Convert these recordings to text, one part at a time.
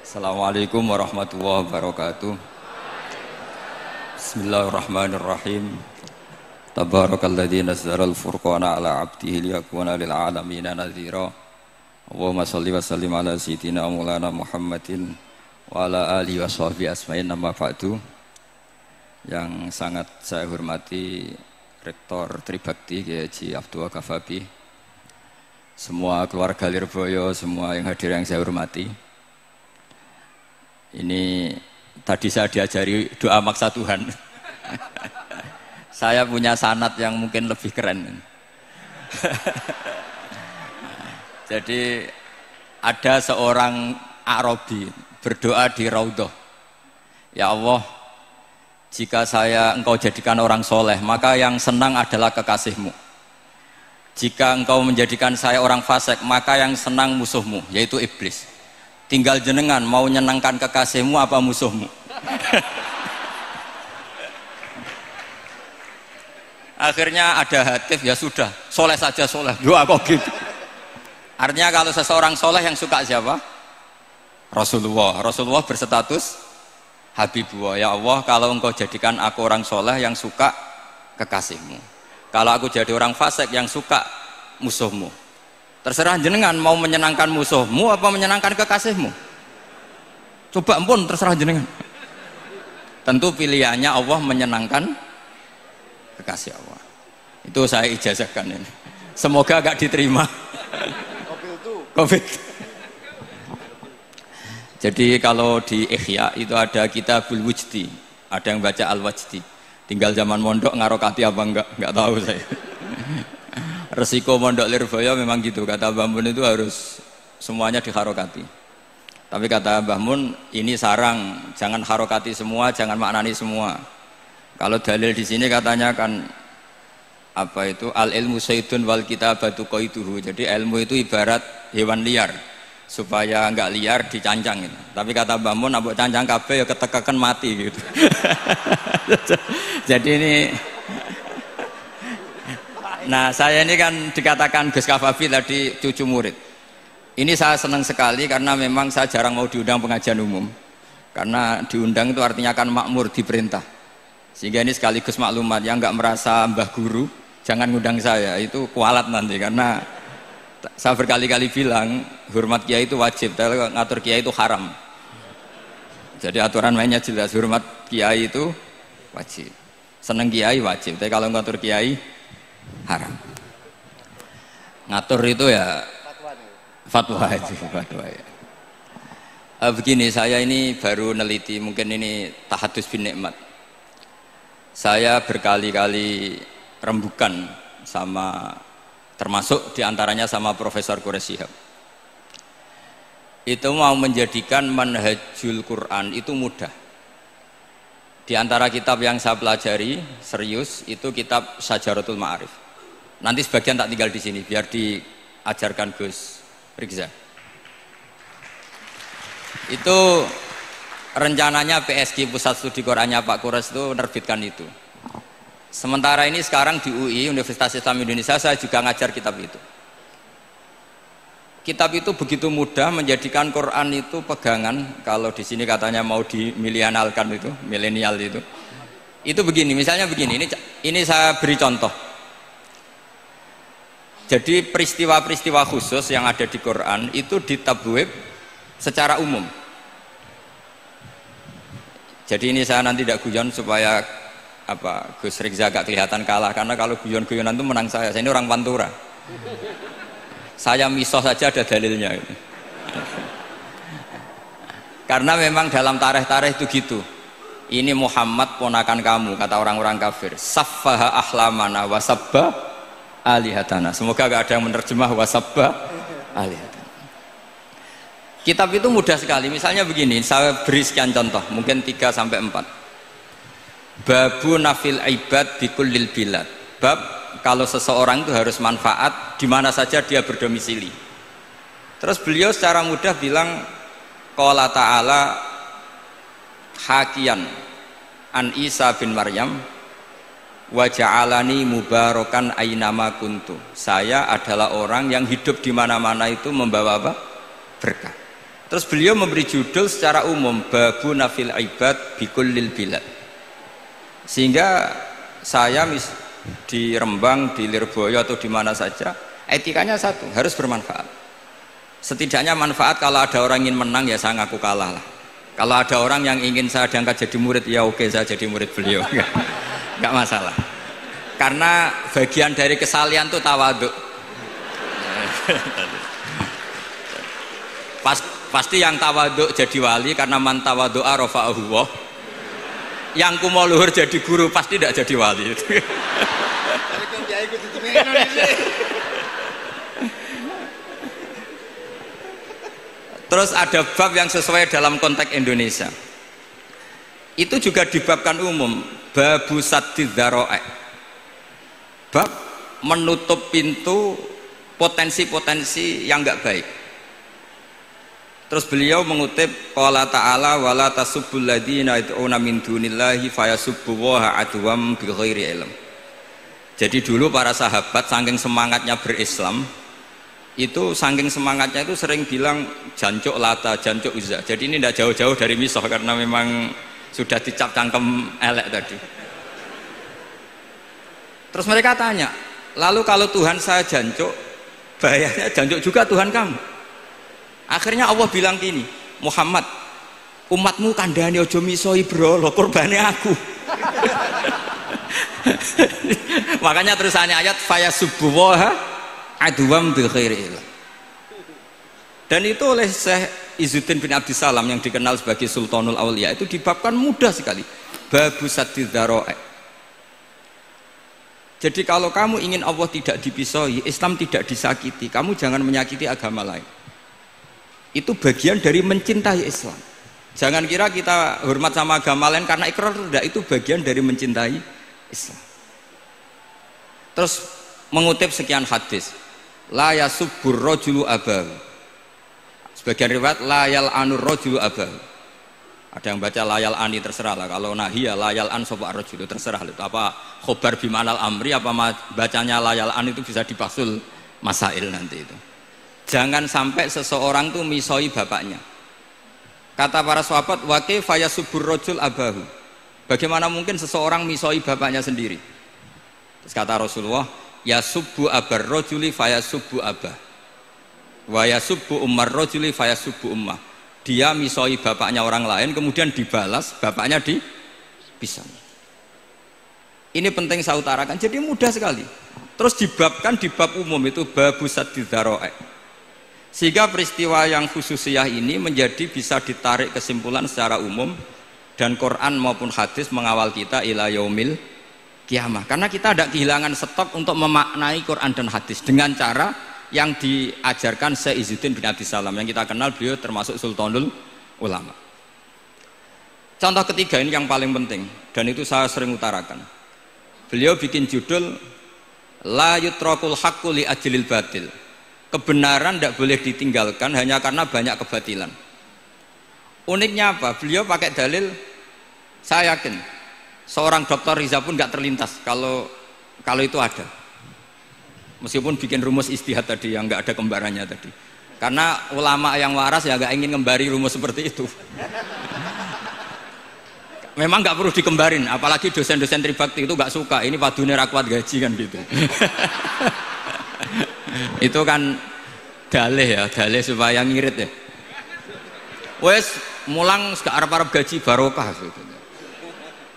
Assalamualaikum warahmatullahi wabarakatuh. Bismillahirrahmanirrahim. Tabarakalladzi nazzala al-furqana ala 'abdihi liyakuna lil 'alamina nadhira. Allahumma shalli wa sallim ala sayyidina maulana Muhammadin wa ala alihi washabihi asma'in, amma ba'du. Yang sangat saya hormati Rektor Tribakti Kiai Haji Abdul Ghafabi, semua keluarga Lirboyo, semua yang hadir yang saya hormati. Ini tadi saya diajari doa maksa Tuhan. Saya punya sanad yang mungkin lebih keren. Jadi ada seorang Arabi berdoa di Raudhah, ya Allah, jika engkau jadikan orang soleh, maka yang senang adalah kekasihmu. Jika engkau menjadikan saya orang fasik, maka yang senang musuhmu, yaitu iblis. Tinggal jenengan mau nyenangkan kekasihmu apa musuhmu. Akhirnya ada hatif, ya sudah, soleh saja soleh, doa kok gitu. Artinya kalau seseorang soleh yang suka siapa? Rasulullah berstatus Habibullah. Ya Allah, kalau engkau jadikan aku orang soleh yang suka kekasihmu, kalau aku jadi orang fasik yang suka musuhmu, terserah jenengan mau menyenangkan musuhmu apa menyenangkan kekasihmu. Coba ampun, terserah jenengan. Tentu pilihannya Allah menyenangkan kekasih Allah. Itu saya ijazahkan ini. Semoga agak diterima. Covid. Jadi kalau di Ihya itu ada Kitabul Wujdi, ada yang baca Al-Wajdi. Tinggal zaman mondok ngarokati apa enggak tahu saya. Resiko mondok Lirboyo memang gitu, kata Mbah Mun itu harus semuanya diharokati. Tapi kata Mbah Mun, ini sarang, jangan harokati semua, jangan maknani semua. Kalau dalil di sini katanya kan apa itu, al ilmu sayyidun wal kitabatu qaiduhu. Jadi ilmu itu ibarat hewan liar, supaya enggak liar dicancang gitu. Tapi kata Mbah Mun, abok cancang kabeh ya ketekeken mati gitu. Jadi ini, nah saya ini kan dikatakan Gus Ghafabi tadi cucu murid. Ini saya senang sekali karena memang saya jarang mau diundang pengajian umum. Karena diundang itu artinya kan makmur, diperintah. Sehingga ini sekaligus maklumat, yang nggak merasa mbah guru jangan ngundang saya, itu kualat nanti. Karena saya berkali-kali bilang hormat kiai itu wajib, tapi ngatur kiai itu haram. Jadi aturan mainnya jelas, hormat kiai itu wajib, seneng kiai wajib, tapi kalau ngatur kiai haram. Ngatur itu ya fatwa itu, fatwa ya. Begini, saya ini baru neliti, mungkin ini tahadus bin nikmat. Saya berkali-kali rembukan sama, termasuk diantaranya sama Profesor Quraish Shihab. Itu mau menjadikan manhajul Quran itu mudah. Di antara kitab yang saya pelajari serius itu kitab Syajaratul Ma'arif. Nanti sebagian tak tinggal di sini biar diajarkan Gus Rikza. Itu rencananya PSG Pusat Studi Qurannya Pak Quraish itu menerbitkan itu. Sementara ini sekarang di UI Universitas Islam Indonesia saya juga ngajar kitab itu. Kitab itu begitu mudah menjadikan Quran itu pegangan. Kalau di sini katanya mau dimilenialkan itu, milenial itu. Itu begini, misalnya begini. Ini saya beri contoh. Jadi peristiwa-peristiwa khusus yang ada di Quran itu ditabwib secara umum. Jadi ini saya nanti tidak guyon supaya apa Gus Rikza agak kelihatan kalah, karena kalau guyon-guyonan itu menang saya. Saya ini orang Pantura. Saya misoh saja ada dalilnya. Karena memang dalam tarikh-tarikh itu gitu. Ini Muhammad ponakan kamu, kata orang-orang kafir. Saffaha ahlamana wasabba alihatana. Semoga gak ada yang menerjemah wasabba alihatana. Kitab itu mudah sekali. Misalnya begini, saya beri sekian contoh, mungkin 3-4. Babu nafil ibad bikullil bilad. Bab kalau seseorang itu harus manfaat di mana saja dia berdomisili. Terus beliau secara mudah bilang, qala ta'ala hakian an Isa bin Maryam wa ja'alani mubarakan ainama kuntu. Saya adalah orang yang hidup di mana-mana itu membawa apa? Berkah. Terus beliau memberi judul secara umum Babu Nafil Ibad Bikullil Bilad. Sehingga saya di Rembang, di Lirboyo atau di mana saja, etikanya satu, harus bermanfaat. Setidaknya manfaat kalau ada orang ingin menang ya saya ngaku kalah lah. Kalau ada orang yang ingin saya diangkat jadi murid ya oke saya jadi murid beliau. Enggak masalah. Karena bagian dari kesalian itu tawaduk. Pasti yang tawaduk jadi wali karena man tawadu'a rafa'ahu Allah. Yang kumo luhur jadi guru pasti tidak jadi wali. Terus ada bab yang sesuai dalam konteks Indonesia. Itu juga dibabkan umum, babu saddid dzara'i. Bab menutup pintu potensi-potensi yang enggak baik. Terus beliau mengutip qala ta'ala wala tasubbul ladzina yad'una min dunillahi fayasubbullaha adwam bighairi ilm. Jadi dulu para sahabat saking semangatnya berislam, itu saking semangatnya itu sering bilang jancuk Lata, jancuk Uzza. Jadi ini tidak jauh-jauh dari misoh karena memang sudah dicap cangkem elek tadi. Terus mereka tanya, lalu kalau Tuhan saya jancuk, bahayanya jancuk juga Tuhan kamu. Akhirnya Allah bilang gini, Muhammad, umatmu kandhane aja misoi brolo, korbane aku. Makanya terusannya ayat fayasubbuha adwam bil khairi. Dan itu oleh Syekh Izzuddin bin Abdissalam yang dikenal sebagai Sultanul Aulia itu dibabkan mudah sekali. Babu saddid dzara'i. Jadi kalau kamu ingin Allah tidak dipisoi, Islam tidak disakiti, kamu jangan menyakiti agama lain. Itu bagian dari mencintai Islam. Jangan kira kita hormat sama agama lain karena ikrar, tidak, itu bagian dari mencintai Islam. Terus mengutip sekian hadis, la yasubbur rajulu abahu. Sebagian riwayat la yal'anur rajulu abahu. Ada yang baca layal ani, terserah lah. Kalau nahiyah layal an sopa rajulu, terserah itu apa khobar bimanal amri apa bacanya layal an itu bisa dipasul masail nanti itu. Jangan sampai seseorang tuh misoi bapaknya. Kata para sahabat, wa kaifa yasubbur rajul abahu. Bagaimana mungkin seseorang misoi bapaknya sendiri? Terus kata Rasulullah, yasubbu abar rajuli fayasubbu abah. Wa yasubbu ummar rajuli fayasubbu ummah. Dia misoi bapaknya orang lain kemudian dibalas bapaknya dipisah. Ini penting saya utarakan. Jadi mudah sekali. Terus dibabkan di bab umum itu babu saddid dzara'i. Sehingga peristiwa yang khususiyah ini menjadi bisa ditarik kesimpulan secara umum dan Quran maupun hadis mengawal kita ila yaumil kiamah. Karena kita tidak kehilangan stok untuk memaknai Quran dan hadis dengan cara yang diajarkan Syekh Izzuddin bin Abdissalam yang kita kenal, beliau termasuk Sultanul Ulama. Contoh ketiga ini yang paling penting dan itu saya sering utarakan. Beliau bikin judul la yutrakul haqqu li ajlil batil. Kebenaran tidak boleh ditinggalkan hanya karena banyak kebatilan. Uniknya apa? Beliau pakai dalil, saya yakin seorang Dr. Riza pun nggak terlintas kalau itu ada. Meskipun bikin rumus istihad tadi yang nggak ada kembarannya tadi. Karena ulama yang waras ya nggak ingin ngembari rumus seperti itu. Memang nggak perlu dikembarin, apalagi dosen-dosen tribakti itu nggak suka. Ini padune ra kuat gaji kan gitu. Itu kan dalih ya, dalih supaya ngirit ya. Wes mulang gak arep-arep gaji barokah gitu.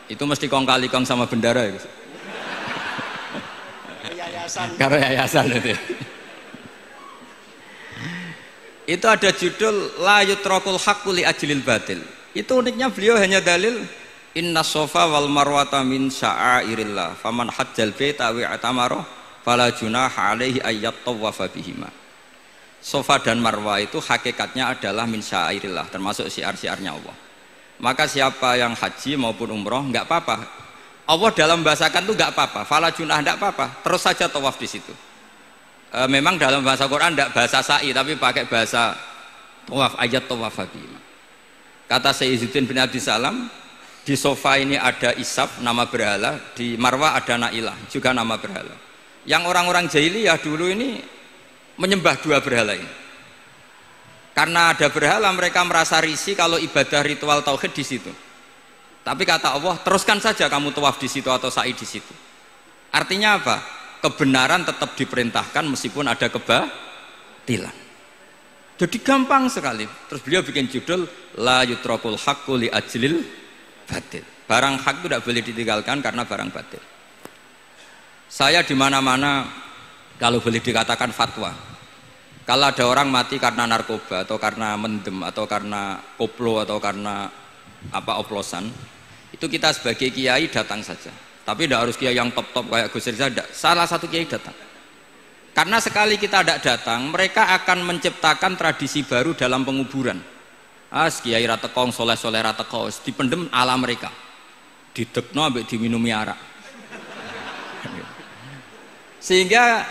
Itu mesti kong kali kong sama bendara ya. Yayasan. Karo yayasan itu. Itu ada judul la yutrakul haqqu li ajlil batil. Itu uniknya beliau hanya dalil inna sofa wal marwata min sya'airillah faman hajjal baita wa i'tamara fala junaha alaihi ayyat tawafa bihima. Sofa dan Marwah itu hakikatnya adalah min sya'airillah, termasuk syiar-syiarnya Allah. Maka siapa yang haji maupun umroh nggak apa-apa. Allah dalam bahasakan itu nggak apa-apa, fala junah nggak apa-apa, terus saja tawaf di situ. Memang dalam bahasa Quran tidak bahasa sa'i tapi pakai bahasa tawaf, ayat tawafa bihima. Kata Sayyidina bin Abdissalam, di sofa ini ada Isab nama berhala, di Marwah ada Nailah juga nama berhala. Yang orang-orang jahiliyah dulu ini menyembah dua berhala ini. Karena ada berhala mereka merasa risih kalau ibadah ritual tauhid di situ. Tapi kata Allah, teruskan saja kamu tawaf di situ atau sa'i di situ. Artinya apa? Kebenaran tetap diperintahkan meskipun ada kebatilan. Jadi gampang sekali. Terus beliau bikin judul la yutrakul haqqu li ajlil batil. Barang hak itu tidak boleh ditinggalkan karena barang batil. Saya di mana-mana kalau boleh dikatakan fatwa. Kalau ada orang mati karena narkoba atau karena mendem atau karena koplo atau karena oplosan, itu kita sebagai kiai datang saja. Tapi tidak harus kiai yang top-top kayak Gus Rizal, salah satu kiai datang. Karena sekali kita tidak datang, mereka akan menciptakan tradisi baru dalam penguburan. Kiai ratekong, soleh-soleh ratekong, dipendem ala mereka. Didekno ambek diminumi arak. Sehingga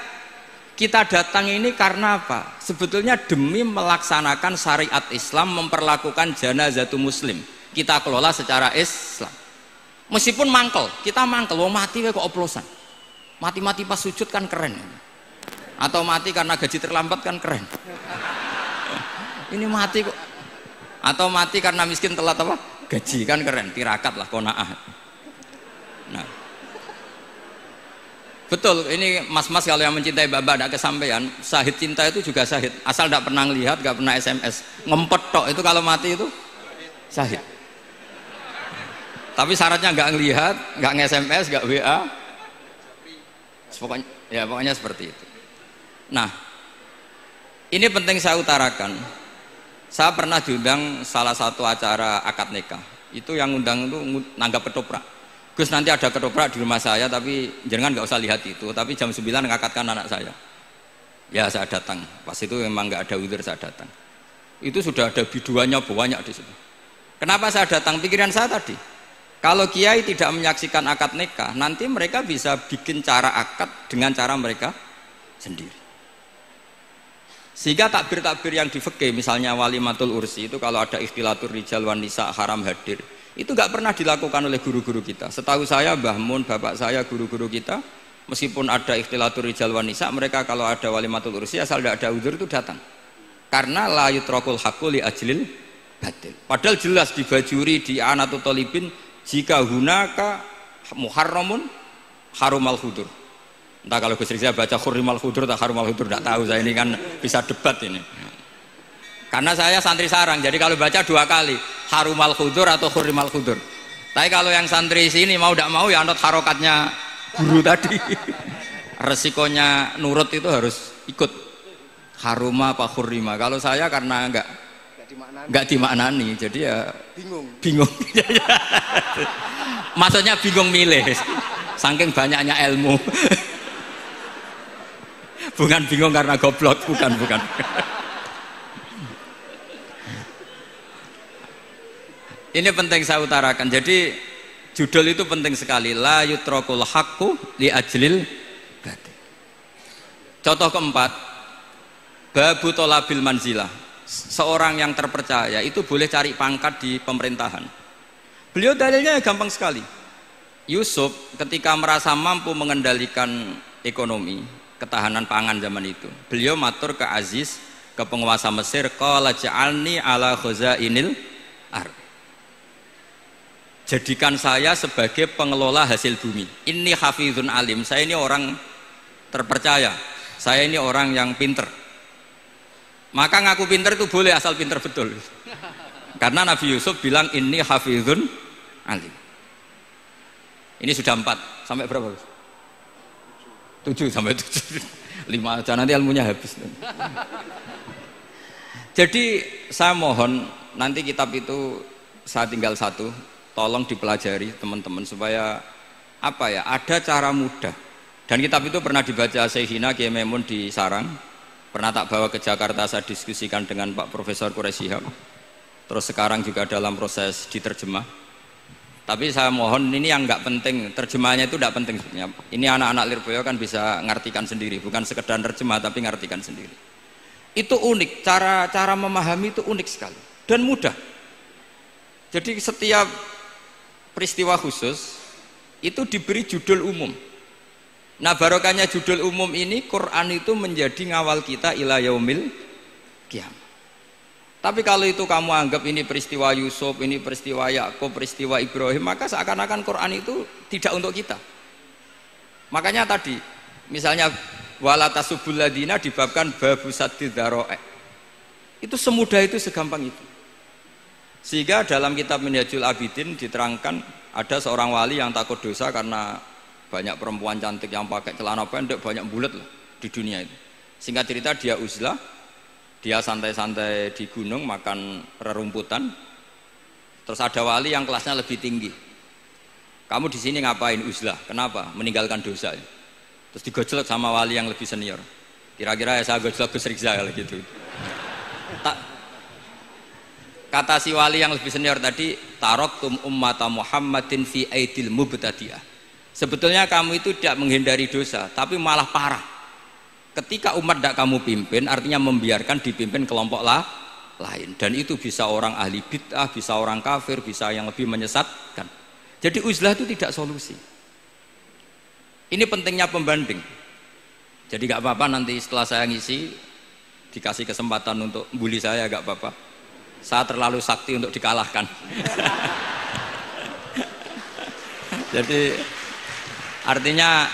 kita datang ini karena apa? Sebetulnya demi melaksanakan syariat Islam, memperlakukan janazatu muslim. Kita kelola secara Islam. Meskipun mangkel, kita mangkel, wong mati kok oplosan. Mati-mati pas sujud kan keren. Atau mati karena gaji terlambat kan keren. Ini mati kok. Atau mati karena miskin telat apa? Gaji kan keren, tirakat lah qanaah. Nah. Betul, ini mas-mas kalau yang mencintai bapak ada kesampaian, syahid cinta itu juga syahid. Asal tidak pernah lihat, tidak pernah SMS. Ngempet tok itu kalau mati itu syahid. Tapi syaratnya nggak ngelihat, nggak nge-SMS, nggak WA. Pokoknya seperti itu. Nah, ini penting saya utarakan. Saya pernah diundang salah satu acara akad nikah. Itu yang undang itu nanggap ketoprak. Gus nanti ada ketoprak di rumah saya, tapi jangan nggak usah lihat itu. Tapi jam 9 ngakatkan anak saya. Ya saya datang. Pas itu memang nggak ada udzur saya datang. Itu sudah ada biduannya banyak di situ. Kenapa saya datang? Pikiran saya tadi. Kalau kiai tidak menyaksikan akad nikah, nanti mereka bisa bikin cara akad dengan cara mereka sendiri. Sehingga takbir-takbir yang di fikih, misalnya walimatul ursi itu kalau ada ikhtilatur rijal wan nisa haram hadir, itu nggak pernah dilakukan oleh guru-guru kita. Setahu saya Mbah Mun, bapak saya, guru-guru kita, meskipun ada ikhtilatur rijal wan nisa, mereka kalau ada walimatul ursi asal tidak ada uzur itu datang. Karena la yutrakul haqqu li ajlil batil. Padahal jelas di Bajuri, di Anatut Talibin, jika hunaka muharramun harumal khudur. Entah kalau Gus Rizal baca khurrimal khudur atau harumal khudur, tidak tahu. Saya ini kan bisa debat ini. Karena saya santri sarang, jadi kalau baca 2 kali harumal khudur atau khurrimal khudur. Tapi kalau yang santri sini mau tidak mau ya anut harokatnya guru tadi. Resikonya nurut itu harus ikut haruma apa khurrima. Kalau saya karena enggak dimaknani, jadi ya bingung. Maksudnya bingung milih, saking banyaknya ilmu. Bukan bingung karena goblok, bukan. Ini penting saya utarakan. Jadi judul itu penting sekali. La yutrakul haqqu li ajlil batil. Contoh keempat, babu tolabil manzilah. Seorang yang terpercaya itu boleh cari pangkat di pemerintahan. Beliau dalilnya gampang sekali. Yusuf ketika merasa mampu mengendalikan ekonomi, ketahanan pangan zaman itu, beliau matur ke Aziz, ke penguasa Mesir, qala ja'alni ala khazainil ardh. Jadikan saya sebagai pengelola hasil bumi. Inni hafizun alim, saya ini orang terpercaya, saya ini orang yang pinter. Maka ngaku pinter itu boleh asal pinter betul. Karena Nabi Yusuf bilang inni hafizun alim. Ini sudah 4, sampai berapa? 7 sampai 7. 5 aja nanti ilmunya habis. Jadi saya mohon nanti kitab itu saya tinggal 1, tolong dipelajari teman-teman supaya ada cara mudah. Dan kitab itu pernah dibaca Syekhina Kiai Maimun di Sarang, pernah tak bawa ke Jakarta, saya diskusikan dengan Pak Profesor Quraisy Shihab. Terus sekarang juga dalam proses diterjemah. Tapi saya mohon ini yang nggak penting, terjemahannya itu tidak penting sebenarnya. Ini anak-anak Lirboyo kan bisa ngartikan sendiri, bukan sekedar terjemah tapi ngartikan sendiri. Itu unik, cara memahami itu unik sekali dan mudah. Jadi setiap peristiwa khusus itu diberi judul umum. Nah barokahnya judul umum ini, Quran itu menjadi ngawal kita ila yaumil qiyamah. Tapi kalau itu kamu anggap ini peristiwa Yusuf, ini peristiwa Yakub, peristiwa Ibrahim, maka seakan-akan Quran itu tidak untuk kita. Makanya tadi, misalnya wala tasubul ladina dibabkan babu saddid dzara'i. Itu semudah itu, segampang itu. Sehingga dalam kitab Minhajul Abidin diterangkan ada seorang wali yang takut dosa karena banyak perempuan cantik yang pakai celana pendek, banyak bulat lah di dunia itu. Singkat cerita dia uzlah, dia santai-santai di gunung makan rerumputan. Terus ada wali yang kelasnya lebih tinggi. Kamu di sini ngapain uzlah? Kenapa? Meninggalkan dosa. Terus digojlok sama wali yang lebih senior. Kira-kira ya saya gojlok Gus Rizal gitu. Kata si wali yang lebih senior tadi, taraktum ummata Muhammadin fi aidil mubtadi'ah. Sebetulnya kamu itu tidak menghindari dosa, tapi malah parah. Ketika umat tidak kamu pimpin, artinya membiarkan dipimpin kelompok lain. Dan itu bisa orang ahli bid'ah, bisa orang kafir, bisa yang lebih menyesatkan. Jadi uzlah itu tidak solusi. Ini pentingnya pembanding. Jadi gak apa-apa nanti setelah saya ngisi dikasih kesempatan untuk bully saya, gak apa-apa. Saya terlalu sakti untuk dikalahkan. Jadi artinya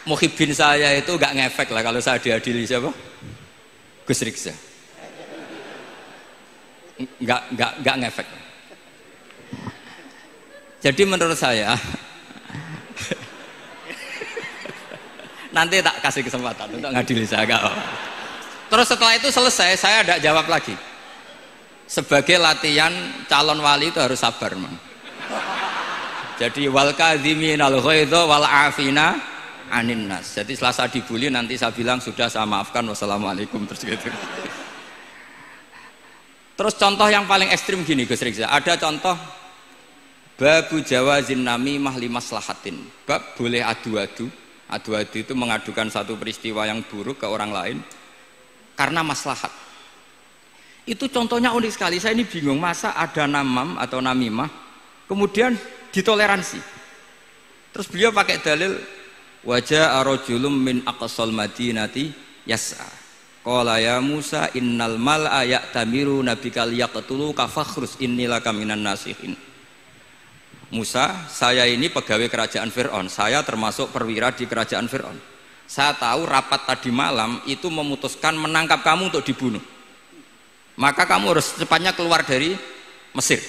muhibbin saya itu gak ngefek lah kalau saya diadili siapa? Gus Riksa. Gak ngefek. Jadi menurut saya nanti tak kasih kesempatan untuk ngadili saya. Terus setelah itu selesai, saya tidak jawab lagi. Sebagai latihan calon wali itu harus sabar, man. Jadi wal kadhiminal ghaidha wal afina anin nas. Jadi setelah saya dibully nanti saya bilang sudah, saya maafkan, wassalamualaikum, terus gitu. Terus contoh yang paling ekstrim gini Gus Riksa, ada contoh babu jawazin namimah limaslahatin. Bab boleh adu-adu. Adu-adu itu mengadukan satu peristiwa yang buruk ke orang lain karena maslahat. Itu contohnya unik sekali. Saya ini bingung, masa ada namam atau namimah kemudian ditoleransi. Terus beliau pakai dalil wajah arojulum min aqsal madinati yas'a. Qala ya Musa innal mal'a ya'tamiru nabikal yaqtulu kafakhrus innilaka minan nasihin. Musa, saya ini pegawai kerajaan Fir'aun, saya termasuk perwira di kerajaan Fir'aun. Saya tahu rapat tadi malam itu memutuskan menangkap kamu untuk dibunuh. Maka kamu harus secepatnya keluar dari Mesir.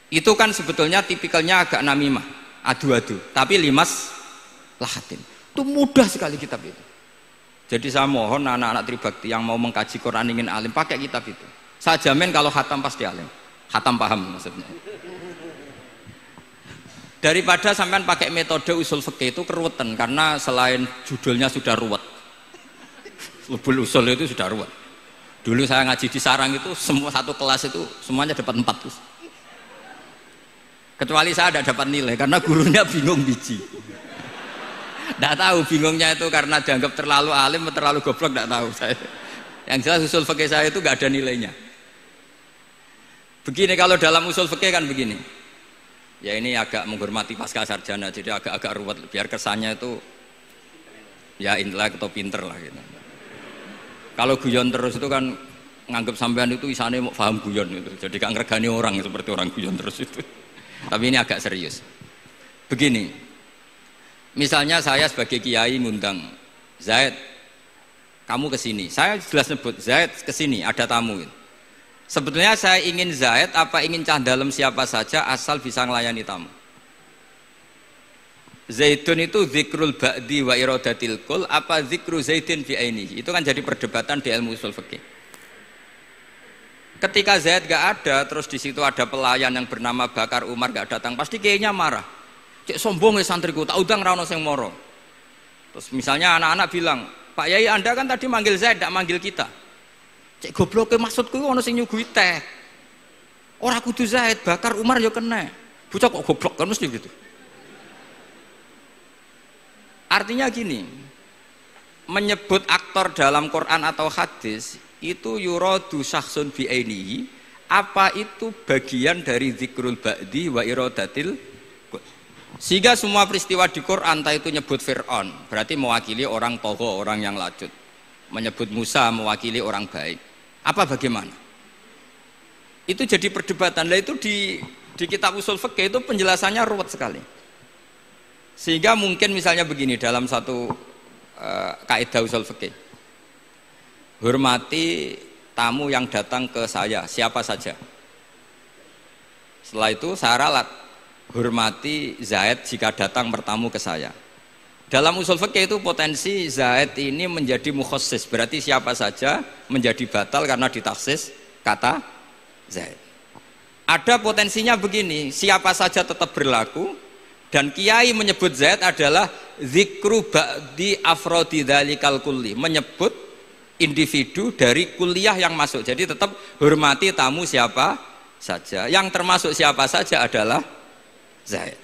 Itu kan sebetulnya tipikalnya agak namimah, adu-adu, tapi limas lahatin. Itu mudah sekali kitab itu. Jadi saya mohon anak-anak Tribakti yang mau mengkaji Quran ingin alim, pakai kitab itu. Saya jamin kalau khatam pasti alim. Khatam paham maksudnya. Daripada sampean pakai metode usul fikih itu keruwetan, karena selain judulnya sudah ruwet. Lubul usul itu sudah ruwet. Dulu saya ngaji di Sarang itu semua satu kelas itu semuanya dapat 4 terus. Kecuali saya tidak dapat nilai karena gurunya bingung biji. Tidak tahu bingungnya itu karena dianggap terlalu alim atau terlalu goblok, tidak tahu saya. Yang jelas usul fikih saya itu nggak ada nilainya. Begini kalau dalam usul fikih kan begini. Ya ini agak menghormati pasca sarjana, jadi agak-agak ruwet biar kesannya itu ya intelek atau pinter lah gitu. Kalau guyon terus itu kan nganggep sampean itu isane mau paham guyon itu, jadi gak ngergani orang seperti orang guyon terus itu. Tapi ini agak serius. Begini, misalnya saya sebagai kiai ngundang Zaid, kamu kesini, saya jelas sebut Zaid kesini, ada tamu gitu. Sebetulnya saya ingin Zaid apa ingin cah dalam siapa saja asal bisa melayani tamu. Zaidun itu zikrul ba'di wa iradatil kul apa zikru Zaidin fi ainihi. Itu kan jadi perdebatan di ilmu usul fikih. Ketika Zaid gak ada, terus di situ ada pelayan yang bernama Bakar Umar gak datang, pasti kayaknya marah. Cek sombong ya santriku, tak udang ra ono sing moro. Terus misalnya anak-anak bilang, Pak Yai Anda kan tadi manggil Zaid, tidak manggil kita. Cek goblok maksudku ono sing nyuguhi teh. Ora kudu Zaid, Bakar Umar ya kena. Bocah kok goblok kan mesti gitu. Artinya gini, menyebut aktor dalam Quran atau hadis itu yuradu syakhsun bi ainihi, apa itu bagian dari zikrul ba'di wa iradatil. Sehingga semua peristiwa di Quran entah itu nyebut Fir'aun berarti mewakili orang togo, orang yang lacut. Menyebut Musa mewakili orang baik. Apa bagaimana? Itu jadi perdebatan. Lah itu di kitab usul fikih itu penjelasannya ruwet sekali. Sehingga mungkin misalnya begini dalam satu kaidah usul fikih. Hormati tamu yang datang ke saya, siapa saja. Setelah itu saya ralat, hormati Zaid jika datang bertamu ke saya. Dalam usul fikih itu potensi Zaid ini menjadi mukhassis, berarti siapa saja menjadi batal karena ditaksis kata Zaid. Ada potensinya begini, siapa saja tetap berlaku, dan kiai menyebut Zaid adalah zikru ba'di afrodi dzalikal kulli, menyebut individu dari kuliah yang masuk. Jadi tetap hormati tamu siapa saja. Yang termasuk siapa saja adalah Zaid.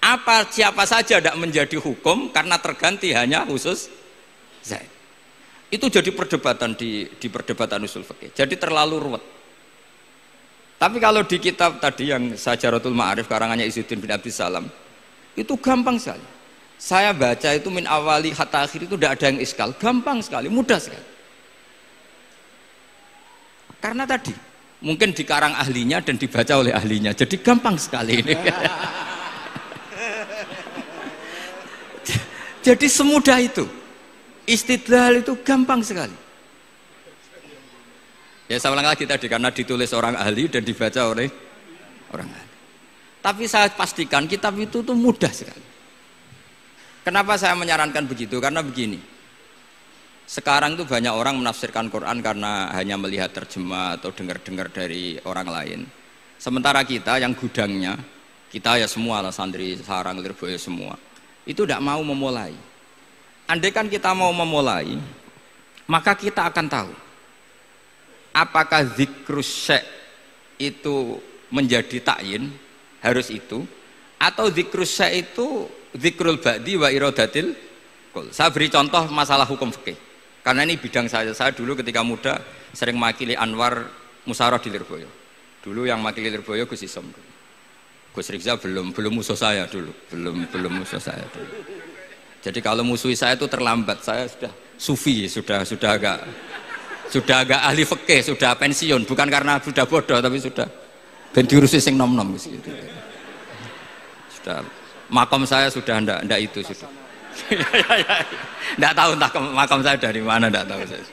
Apa siapa saja tidak menjadi hukum karena terganti hanya khusus Zaid. Itu jadi perdebatan di perdebatan usul fikih. Jadi terlalu ruwet. Tapi kalau di kitab tadi yang Syajaratul Ma'arif karangannya Izzuddin bin Abdus Salam, itu gampang sekali. Saya baca itu min awali hatta akhir itu tidak ada yang iskal, gampang sekali, mudah sekali. Karena tadi mungkin dikarang ahlinya dan dibaca oleh ahlinya, jadi gampang sekali ini. Jadi semudah itu, istidlal itu gampang sekali. Ya saya ulang lagi tadi, karena ditulis orang ahli dan dibaca oleh orang ahli. Tapi saya pastikan kitab itu tuh mudah sekali. Kenapa saya menyarankan begitu? Karena begini, sekarang tuh banyak orang menafsirkan Quran karena hanya melihat terjemah atau dengar-dengar dari orang lain. Sementara kita yang gudangnya, kita ya semua lah, santri, sarang, lirboyo semua, itu tidak mau memulai. Andai kan kita mau memulai, maka kita akan tahu apakah zikrus syekh itu menjadi takyin, harus itu, atau zikrus syekh itu zikrul ba'di wa iradatil kul. Saya beri contoh masalah hukum fikih, karena ini bidang saya. Saya dulu ketika muda sering makili Anwar Musyawarah di Lirboyo. Dulu yang makili Lirboyo Gus Isom, Gus Rizal belum musuh saya dulu, belum musuh saya dulu. Jadi kalau musuhi saya itu terlambat, saya sudah sufi, sudah agak ahli fikih, sudah pensiun, bukan karena sudah bodoh, tapi sudah ben diurusi sing nom-nom gitu. Sudah makom saya sudah ndak itu sudah. Ndak tahu entah makom saya dari mana, ndak tahu saya.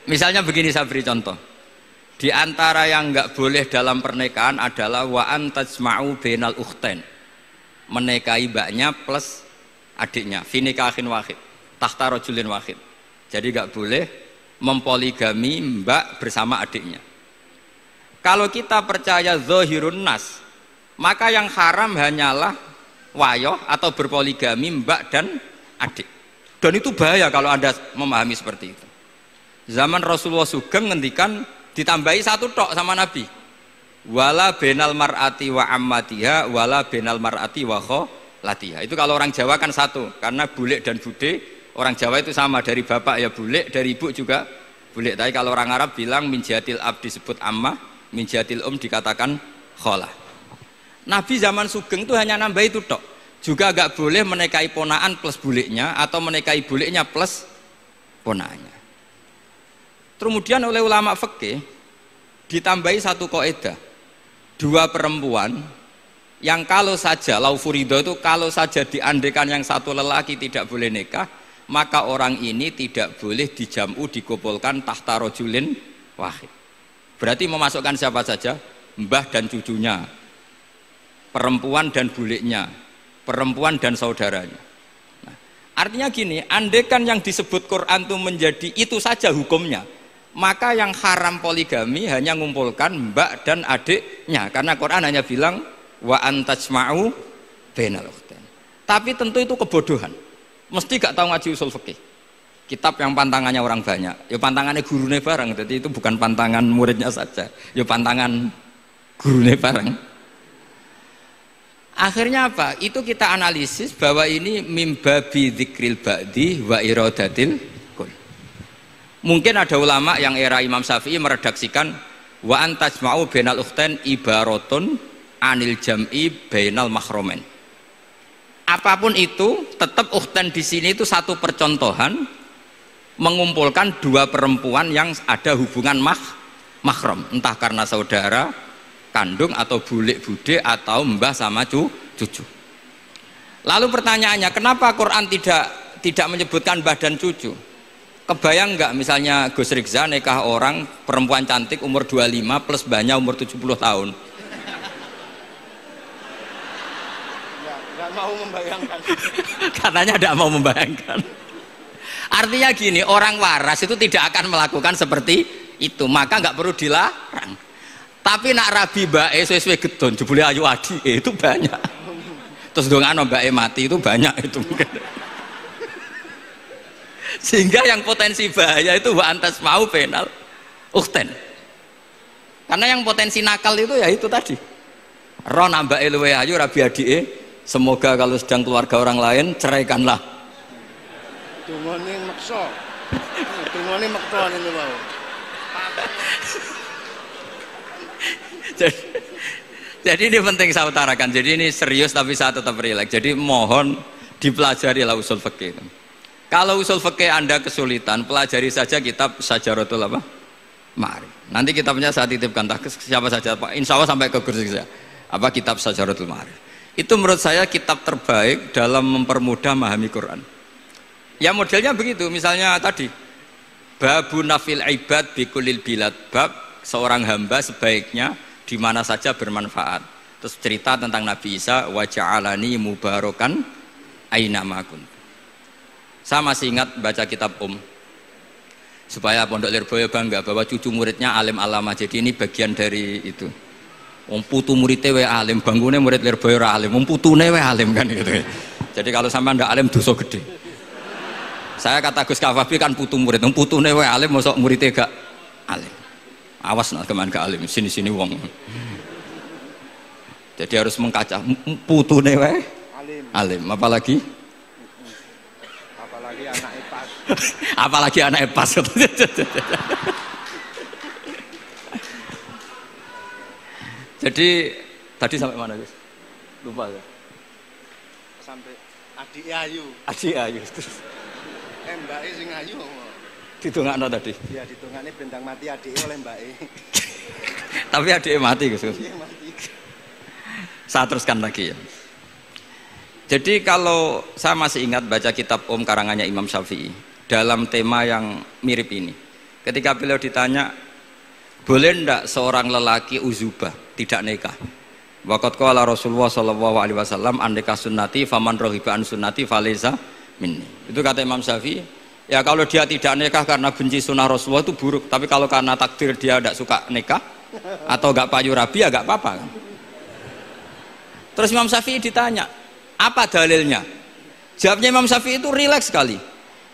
Misalnya begini, saya beri contoh. Di antara yang nggak boleh dalam pernikahan adalah wa antajma'u bainal ukhtain. Menikahi mbaknya plus adiknya, fi nikahin wahid, tahta rajulin wahid. Jadi nggak boleh mempoligami mbak bersama adiknya. Kalau kita percaya zahirun nas, maka yang haram hanyalah wayoh atau berpoligami mbak dan adik. Dan itu bahaya kalau Anda memahami seperti itu. Zaman Rasulullah Sugeng ngendikan ditambahi satu tok sama Nabi. Wala benal mar'ati wa ammatiha wala benal mar'ati wa kholatiha. Itu kalau orang Jawa kan satu, karena bulik dan bude orang Jawa itu sama, dari bapak ya bulik, dari ibu juga bulik. Tapi kalau orang Arab bilang min jihatil ab disebut ammah, min jihatil dikatakan kholah. Nabi zaman Sugeng itu hanya nambah itu tok. Juga agak boleh menikahi ponaan plus buliknya atau menikahi buliknya plus ponaannya. Kemudian oleh ulama fikih ditambahi satu kaidah, dua perempuan yang kalau saja laufurido itu kalau saja diandekan yang satu lelaki tidak boleh nikah, maka orang ini tidak boleh dijamu dikumpulkan tahta rajulin wahid. Berarti memasukkan siapa saja, mbah dan cucunya, perempuan dan buliknya, perempuan dan saudaranya. Nah, artinya gini, andekan yang disebut Quran itu menjadi itu saja hukumnya, maka yang haram poligami hanya mengumpulkan mbak dan adiknya, karena Quran hanya bilang wa antajma'u bainal ukhtain. Tapi tentu itu kebodohan. Mesti gak tahu ngaji usul fikih. Kitab yang pantangannya orang banyak, ya pantangannya gurune bareng. Jadi itu bukan pantangan muridnya saja, ya pantangan gurune bareng. Akhirnya apa? Itu kita analisis bahwa ini mimbabi dzikril ba'di wa iradatil kul. Mungkin ada ulama yang era Imam Syafi'i meredaksikan wa antajma'u bainal ukhtain ibaratun anil jam'i bainal mahromen. Apapun itu, tetap ukhtain di sini itu satu percontohan mengumpulkan dua perempuan yang ada hubungan mahram, entah karena saudara kandung atau bulik bude atau mbah sama cucu. Lalu pertanyaannya, kenapa Quran tidak menyebutkan mbah dan cucu? Kebayang nggak misalnya Gus Rikza nikah orang perempuan cantik umur 25 plus mbahnya umur 70 tahun? Nggak mau membayangkan. Katanya tidak mau membayangkan. Artinya gini, orang waras itu tidak akan melakukan seperti itu, maka nggak perlu dilarang. Tapi nak rabi bae suwe-suwe gedon jebule ayu adi itu banyak. Terus dongano bae mati itu banyak itu mungkin. Sehingga yang potensi bahaya itu wa antas mau penal ukten. Karena yang potensi nakal itu ya itu tadi. Ro nambake luwe ayu rabi adike, semoga kalau sedang keluarga orang lain ceraikanlah. Dungane maksa. Dungane maksa niku wae. Jadi ini penting saya utarakan. Jadi ini serius tapi saya tetap rileks. Jadi mohon dipelajari lah usul fikih. Kalau usul fikih Anda kesulitan, pelajari saja kitab Syajaratul Ma'arif. Nanti kitabnya saya titipkan siapa saja Pak. Insya Allah sampai ke kursi saya. Kitab Syajaratul Ma'arif. Itu menurut saya kitab terbaik dalam mempermudah memahami Quran. Ya modelnya begitu. Misalnya tadi babu nafil ibad bikulil bilad, bab seorang hamba sebaiknya di mana saja bermanfaat. Terus cerita tentang Nabi Isa, wa ja'alani mubarakan aina ma kuntu. Saya masih ingat baca kitab supaya Pondok Lirboyo bangga bahwa cucu muridnya alim alama. Jadi ini bagian dari itu. Putu muridnya we alim, bangunnya murid Lirboyo alim, putune we alim kan gitu. Jadi kalau sampai ndak alim dosa gede. Saya kata Gus Kafabi kan putu murid, putune we alim, mosok muridnya gak alim. Awas nak keman gak alim, sini wong. Jadi harus mengkaca, putune we alim, apalagi anak epas. Apalagi anak epas. Jadi tadi sampai mana guys? Lupa ya. Sampai adik ayu. Adik ayu. Mbake sing ayu. Ditungakno tadi. Iya, ditungakne bentang mati adike oleh mbake. Tapi adike mati Gus. Iya, mati. Saya teruskan lagi ya. Jadi kalau saya masih ingat baca kitab karangannya Imam Syafi'i dalam tema yang mirip ini. Ketika beliau ditanya, boleh ndak seorang lelaki uzubah tidak nikah? Waqat qala Rasulullah sallallahu alaihi wasallam an nikah sunnati faman raghiba an sunnati falaysa minni. Itu kata Imam Syafi'i. Ya kalau dia tidak nikah karena benci sunnah Rasulullah itu buruk, tapi kalau karena takdir dia tidak suka nikah atau enggak payu rabi ya enggak apa-apa. Terus Imam Syafi'i ditanya, apa dalilnya? Jawabnya Imam Syafi'i itu rileks sekali.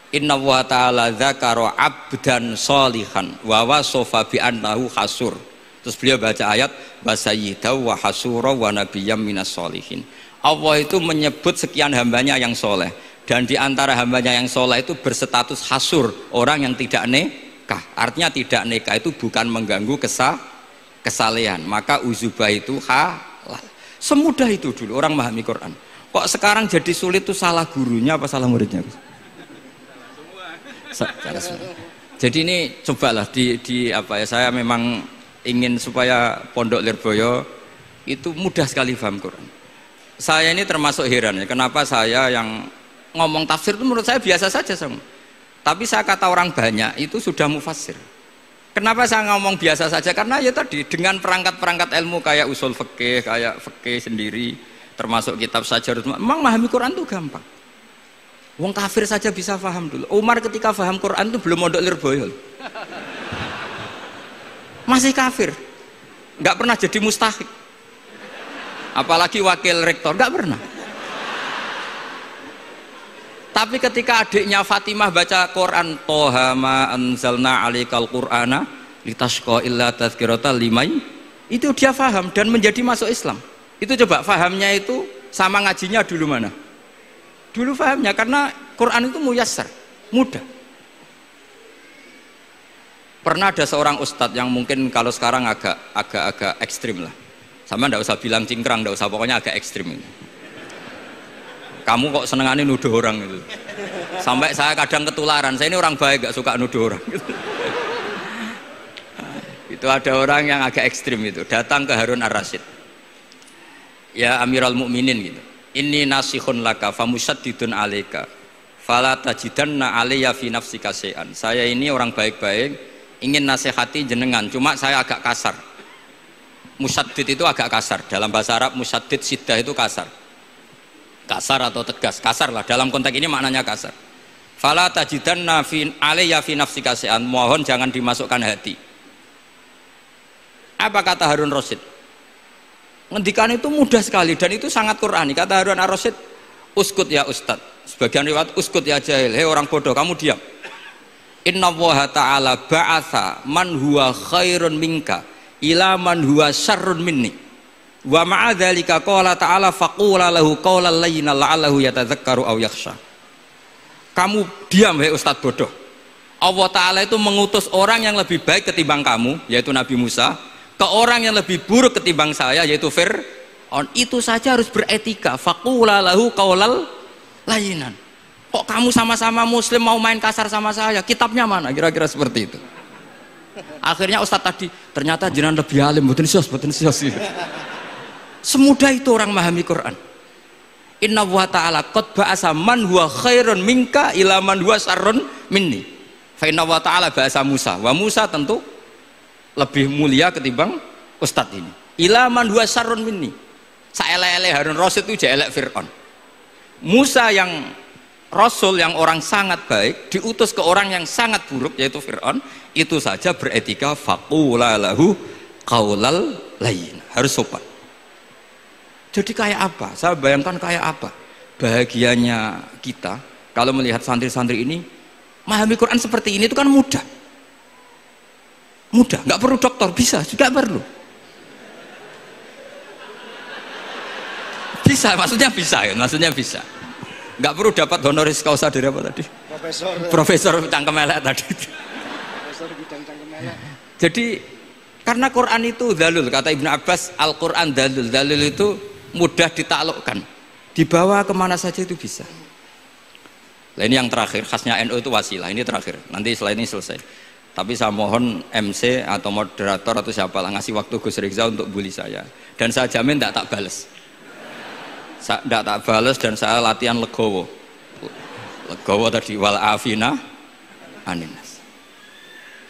Inna wa ta'ala dzakara abdan sholihan wa wasofa bi annahu hasur. Terus beliau baca ayat wa sayyidaw wa hasura wa nabiyyam minas sholihin. Allah itu menyebut sekian hambanya yang soleh, dan di antara hambanya yang soleh itu berstatus hasur, orang yang tidak nikah. Artinya tidak nikah itu bukan mengganggu kesalehan, maka uzubah itu halal. Semudah itu dulu orang memahami Quran. Kok sekarang jadi sulit tuh salah gurunya apa salah muridnya? Jadi ini cobalah di apa ya, saya memang ingin supaya Pondok Lirboyo itu mudah sekali paham Quran. Saya ini termasuk heran ya, kenapa saya yang ngomong tafsir itu menurut saya biasa saja sama. Tapi saya kata orang banyak itu sudah mufassir. Kenapa saya ngomong biasa saja? Karena ya tadi dengan perangkat-perangkat ilmu kayak usul fikih, kayak fikih sendiri, termasuk kitab Syajaratul Ma'arif, memang memahami Quran itu gampang. Wong kafir saja bisa paham dulu. Umar ketika paham Quran itu belum Pondok Lirboyo. Masih kafir. Nggak pernah jadi mustahik. Apalagi wakil rektor, nggak pernah. Tapi ketika adiknya Fatimah baca Quran, Toha ma anzalna alikal Qur'ana litashqa illa tazkirata limai, itu dia paham dan menjadi masuk Islam. Itu coba fahamnya itu sama ngajinya dulu mana? Dulu fahamnya karena Quran itu muyassar, mudah. Pernah ada seorang ustadz yang mungkin kalau sekarang agak ekstrim lah. Sama ndak usah bilang cingkrang, ndak usah, pokoknya agak ekstrim. Kamu kok senengannya nuduh orang itu. Sampai saya kadang ketularan. Saya ini orang baik, gak suka nuduh orang. Itu ada orang yang agak ekstrim itu, datang ke Harun ar-Rasyid. Ya Amirul Mukminin gitu. Inni nasihun laka famusaddidun alaika. Fala tajidanna alayya fi nafsika syai'an. Saya ini orang baik-baik, ingin nasihati jenengan, cuma saya agak kasar. Musaddid itu agak kasar. Dalam bahasa Arab musaddid siddah itu kasar. Kasar atau tegas, kasar lah. Dalam konteks ini maknanya kasar. Fala tajidanna fi alayya fi nafsika syai'an. Mohon jangan dimasukkan hati. Apa kata Harun Rasyid? Ngendikan itu mudah sekali dan itu sangat Qur'ani. Kata Harun ar-Rasyid, uskut ya ustad. Sebagian riwayat uskut ya jahil. Hei orang bodoh, kamu diam. Inna Allaha ta'ala ba'atha man huwa khairun minka ila man huwa syarrun minni. Wa ma'a dzalika qala ta'ala faqula lahu qawlan layyinan la'allahu yatadzakkaru aw yakhsha. Kamu diam hei ustad bodoh. Allah Ta'ala itu mengutus orang yang lebih baik ketimbang kamu, yaitu Nabi Musa, ke orang yang lebih buruk ketimbang saya, yaitu Fir'aun. Itu saja harus beretika. Faqula lahu qawlan layyinan. Kok kamu sama-sama muslim mau main kasar sama saya? Kitabnya mana? Kira-kira seperti itu. Akhirnya Ustadz tadi, ternyata jenengan lebih alim, mboten sios. Semudah itu orang memahami Quran. Inna wa ta'ala qad ba'asa man huwa khairun minka ila man huwa syarrun minni. Fa inna wa ta'ala ba'asa Musa. Wa Musa tentu lebih mulia ketimbang Ustadz ini. Ila man huwa syarrun minni. Saelek-elek Harun Rasyid itu jelek Fir'aun. Musa yang Rasul yang orang sangat baik diutus ke orang yang sangat buruk yaitu Fir'aun, itu saja beretika faqula lahu qaulal layyin. Harus sopan. Jadi kayak apa? Saya bayangkan kayak apa bahagianya kita kalau melihat santri-santri ini memahami Quran seperti ini. Itu kan mudah, nggak perlu dokter, bisa juga perlu, bisa, maksudnya bisa, nggak perlu dapat honoris causa dari apa tadi? Profesor cangkem elek tadi. Profesor bidang cangkem elek. Jadi karena Quran itu dalil, kata Ibnu Abbas, Al-Quran dalil itu mudah ditaklukkan, dibawa kemana saja itu bisa. Nah, ini yang terakhir, khasnya NU itu wasilah. Ini terakhir, nanti setelah ini selesai. Tapi saya mohon MC atau moderator atau siapa lah ngasih waktu Gus Rizal untuk bully saya, dan saya jamin tidak tak balas. Tidak tak balas dan saya latihan legowo tadi, wal afina aninas.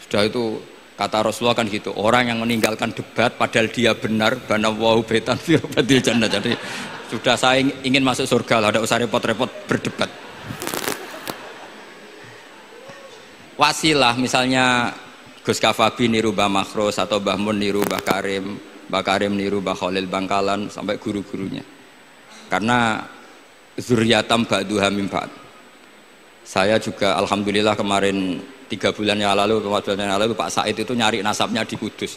Sudah itu kata Rasulullah kan gitu, orang yang meninggalkan debat padahal dia benar, banawahu betan firbatil jannah. Jadi sudah saya ingin masuk surga lah, tidak usah repot-repot berdebat. Wasilah misalnya Gus Kafabi niru Mbah Makhros atau Mbah Mun niru Mbah Karim niru Mbah Khalil Bangkalan sampai guru-gurunya. Karena zuriyatam ba'duha min ba'd. Saya juga alhamdulillah kemarin 3 bulan yang lalu, 4 bulan yang lalu Pak Said itu nyari nasabnya di Kudus.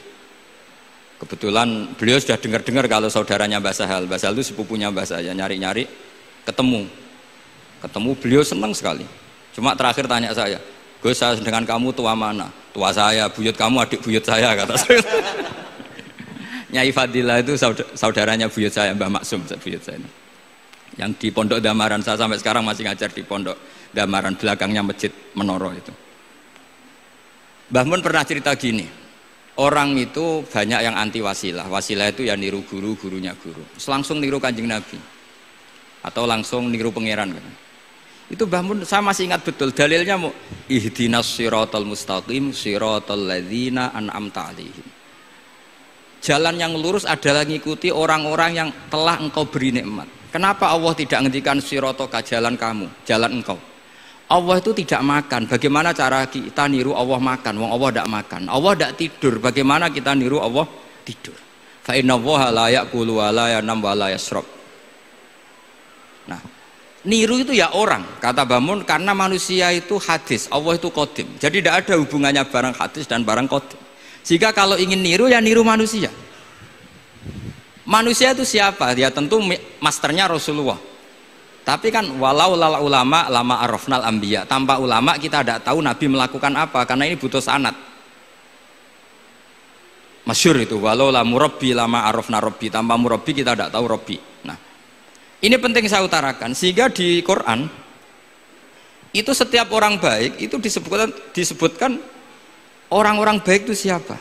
Kebetulan beliau sudah dengar-dengar kalau saudaranya Mbah Sahal itu sepupunya Mbah saya, nyari-nyari ketemu beliau senang sekali. Cuma terakhir tanya saya, Gus, saya dengan kamu tua mana? Tua saya, buyut kamu adik buyut saya, kata saya. Nyai Fadilah itu saudaranya buyut saya, Mbah Maksum buyut saya ini. Yang di Pondok Damaran, saya sampai sekarang masih ngajar di Pondok Damaran, belakangnya Masjid Menoro itu. Mbah Mun pernah cerita gini, orang itu banyak yang anti wasilah. Wasilah itu ya niru guru, gurunya guru. Langsung niru Kanjeng Nabi atau langsung niru pangeran kan. Itu Mbah Mun saya masih ingat betul dalilnya, mau ihdinas siratal mustaqim siratal ladzina an'amta 'alaihim. Jalan yang lurus adalah mengikuti orang-orang yang telah engkau beri nikmat. Kenapa Allah tidak menghentikan siratoka, jalan kamu, jalan engkau? Allah itu tidak makan. Bagaimana cara kita niru Allah makan? Wong Allah tidak makan. Allah tidak tidur. Bagaimana kita niru Allah tidur? Fa inna Allaha la ya'kulu wa la yanam wa la yashrab. Nah, niru itu ya orang, kata Bamun, karena manusia itu hadis, Allah itu qadim. Jadi tidak ada hubungannya barang hadis dan barang qadim. Jika kalau ingin niru ya niru manusia. Manusia itu siapa? Ya tentu masternya Rasulullah. Tapi kan walau lala ulama lama arafnal anbiya. Tanpa ulama kita tidak tahu Nabi melakukan apa, karena ini butuh sanad. Masyhur itu, walau la murabbi lama arafna rabbi. Tanpa murabbi kita tidak tahu rabbi. Nah, ini penting saya utarakan, sehingga di Quran itu setiap orang baik itu disebutkan orang-orang baik itu siapa?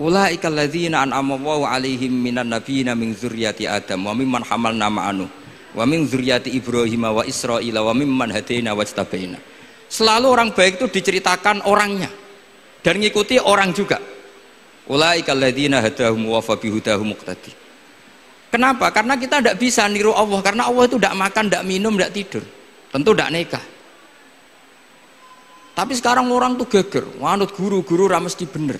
Ulaika alladzina an'ama Allahu 'alaihim minan nabiyina min dzurriyyati Adam wa mimman hamalna ma'anu wa min dzurriyyati Ibrahim wa Israila wa mimman hadaina wajtabaina. Selalu orang baik itu diceritakan orangnya dan ngikuti orang juga. Ulaika alladzina hadahum wa fa bihudahum muqtadi. Kenapa? Karena kita tidak bisa niru Allah, karena Allah itu tidak makan, tidak minum, tidak tidur, tentu tidak nikah. Tapi sekarang orang tuh geger, wanut guru-guru ra mesti bener.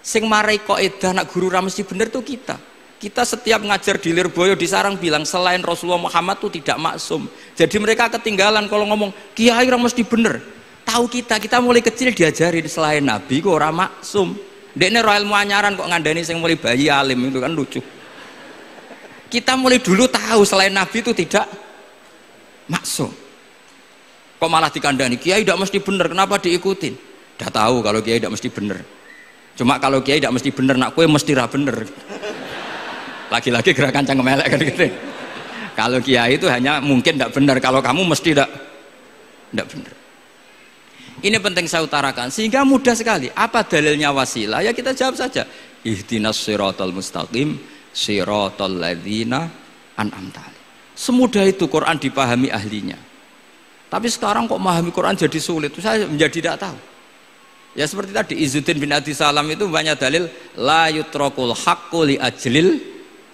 Sing marai kaidah nak guru ra mesti bener tuh kita. Kita setiap ngajar di Lirboyo di Sarang bilang selain Rasulullah Muhammad tuh tidak maksum. Jadi mereka ketinggalan kalau ngomong kiai ra mesti bener. Tahu kita mulai kecil diajari selain Nabi kok ora maksum. Dekne ro ilmu anyaran kok ngandani sing mulai bayi alim itu kan lucu. Kita mulai dulu tahu selain Nabi itu tidak maksum. Kok malah dikandani kiai tidak mesti bener, kenapa diikutin? Udah tahu kalau kiai tidak mesti bener. Cuma kalau kiai tidak mesti bener, nak kue mesti ra bener. Lagi-lagi gerakan cangkem elek kan gitu. Kalau kiai itu hanya mungkin tidak bener, kalau kamu mesti tidak bener. Ini penting saya utarakan sehingga mudah sekali. Apa dalilnya wasilah? Ya kita jawab saja. Ihdinas siratal mustaqim, siratal ladzina an'amta alaihim. Semudah itu Quran dipahami ahlinya. Tapi sekarang kok memahami Quran jadi sulit. Saya menjadi tidak tahu. Ya seperti tadi Izzuddin bin Adi Salam itu banyak dalil la yutrakul haqqu li ajlil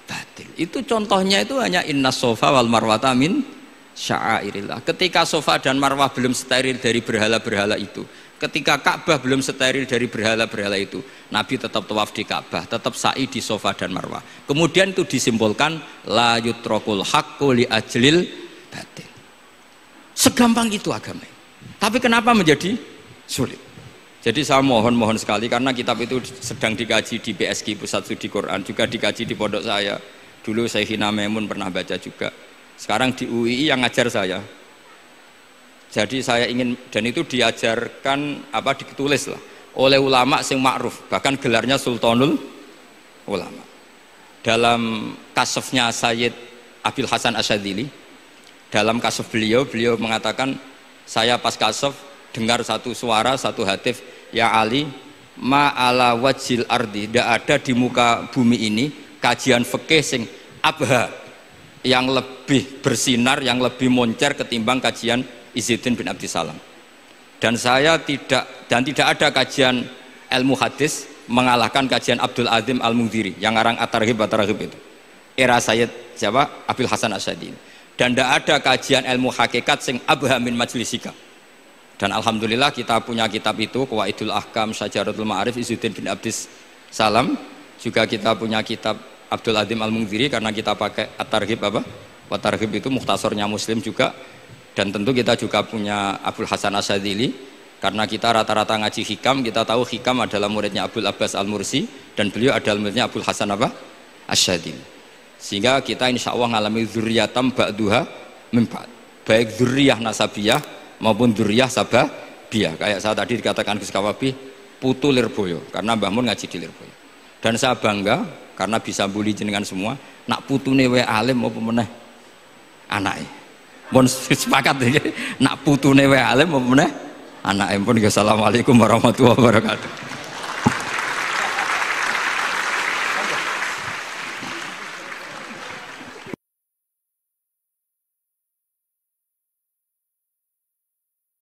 batil. Itu contohnya itu hanya innas sofa wal marwata min sya'airillah. Ketika sofa dan marwah belum steril dari berhala-berhala itu, ketika Ka'bah belum steril dari berhala-berhala itu, Nabi tetap tawaf di Ka'bah, tetap sa'i di sofa dan marwah. Kemudian itu disimbolkan la yutrakul haqqu li ajlil batil. Segampang itu agama. Tapi kenapa menjadi sulit? Jadi saya mohon sekali karena kitab itu sedang dikaji di BSG Pusat Studi Quran, juga dikaji di pondok saya. Dulu Syekhina Maimun pernah baca juga. Sekarang di UII yang ngajar saya. Jadi saya ingin, dan itu diajarkan ditulis lah oleh ulama sing ma'ruf, bahkan gelarnya Sultanul Ulama. Dalam kasafnya Sayyid Abil Hasan Asyadzili, dalam kasaf beliau mengatakan, saya pas kasaf dengar satu suara, satu hatif, ya Ali, ma'ala wajil ardi, tidak ada di muka bumi ini kajian fikih sing abha, yang lebih bersinar, yang lebih moncer ketimbang kajian Izzuddin bin Abdi Salam. Dan tidak ada kajian ilmu hadis mengalahkan kajian Abdul Azim Al-Mundhiri yang ngarang At-Targhib itu. Era Sayyid siapa? Abil Hasan Asyadzili. Dan tidak ada kajian ilmu hakikat sing abha min majlisika. Dan alhamdulillah kita punya kitab itu, Qawaidul Ahkam, Syajaratul Ma'arif, Izzuddin bin Abdis Salam. Juga kita punya kitab Abdul Azim Al-Mundhiri karena kita pakai At-Targhib At-Targhib itu mukhtasornya Muslim juga. Dan tentu kita juga punya Abul Hasan Asyadzili karena kita rata-rata ngaji hikam, kita tahu hikam adalah muridnya Abul Abbas Al-Mursi dan beliau adalah muridnya Abul Hasan Asyadzili. Sehingga kita insya Allah ngalami dzurriyatam ba'duha min ba'd. Baik dzurriyah nasabiyah maupun dzurriyah sababiyah. Kayak saya tadi dikatakan Gus Kawabi putu Lirboyo karena Mbah Mun ngaji di Lirboyo. Dan saya bangga karena bisa bully jenengan semua, nak putune wae alim apa meneh anake. Mun sepakat iki nak putune wae alim apa meneh anake. Pun assalamualaikum warahmatullahi wabarakatuh.